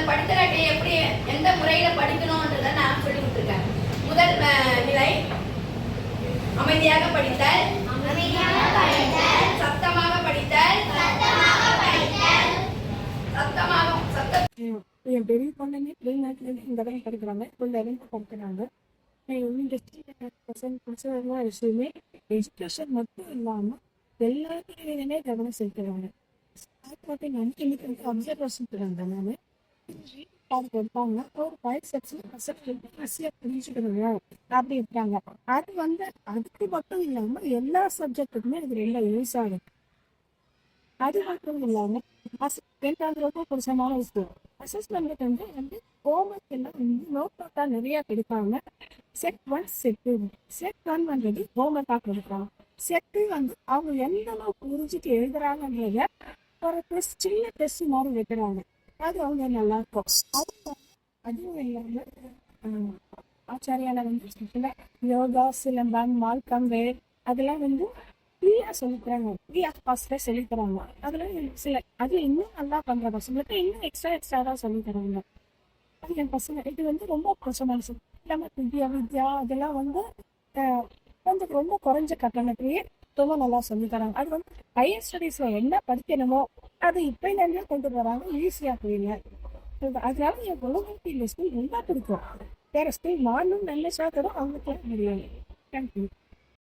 படித்தராட்டை எப்படி எந்த முறையில படிக்கணும்ன்றதை நான் சொல்லி கொடுத்துருக்கேன். முதல் நிலை அமைதியாக படித்தல், சத்தமாக படித்தல், என் பெரிய பொண்ணுங்க வெளிநாட்டுல இந்த தான் படிக்கிறாங்க, பிள்ளைங்க படிக்கிறாங்க. விஷயமே எஜுகேஷன் மட்டும் இல்லாமல் எல்லாத்துலேயுமே கவனம் செலுத்துறாங்க. அது பார்த்தீங்கன்னா இன்னைக்கு வந்து அப்சர்வேஷன் பண்ணுறாங்க. நான் அதுக்கு எடுப்பாங்க ஒரு 5% புரிஞ்சுக்கணும் அப்படி இருக்காங்க. அது வந்து அதுக்கு மட்டும் இல்லாமல் எல்லா சப்ஜெக்ட்டுக்குமே அது ரொம்ப யூஸ் ஆகும். அது மட்டும் இல்லாமல் ரொம்ப பிடிச்சமான விஷயம் அசஸ்மெண்ட் வந்து ஹோம்ஒர்க் எல்லாம் வந்து நோட்டா நிறைய கொடுப்பாங்க. Set 1 set 2. செட் 1 வந்து ஹோம்ஒர்க்காக கொடுப்பாங்க. செட் 2 வந்து அவங்க எந்த அளவுக்கு புரிஞ்சுட்டு எழுதுறாங்கன்றத ஒரு டெஸ்ட், சின்ன டெஸ்ட் மாதிரி வைக்கிறாங்க. அது அவங்க நல்லா இருக்கும். அதுவும் இல்லாமல் ஆச்சாரியால வந்து யோகா, சிலம்பம், மால்கம் வேர் அதெல்லாம் வந்து ஃப்ரீயா சொல்லித்தராங்க. ஃப்ரீ ஆஃப் காஸ்ட்ல சொல்லித்தராங்க. அதுல சில அது இன்னும் நல்லா பண்ற பசங்களுக்கு இன்னும் எக்ஸ்ட்ரா தான் சொல்லித்தராங்க. அது என் பசங்க இது வந்து ரொம்ப பிடிச்சமான விஷயம். இல்லாமல் வித்யா அதெல்லாம் வந்து கொஞ்சம் ரொம்ப குறைஞ்ச கட்டணத்திலேயே ரொம்ப நல்லா சொல்லித்தராங்க. அது வந்து ஹையர் ஸ்டடீஸ்ல என்ன படிக்கணுமோ அது இப்போலேருந்தே கொண்டு வராங்க, ஈஸியாக புரியுங்க. அதனால என் குழந்தைக்கு இந்த ஸ்கூல் ரொம்ப பிடிக்கும். வேற ஸ்கூல் மாறணும்னு நினைச்சா கூட அவங்க போக முடியாது. தேங்க்யூ.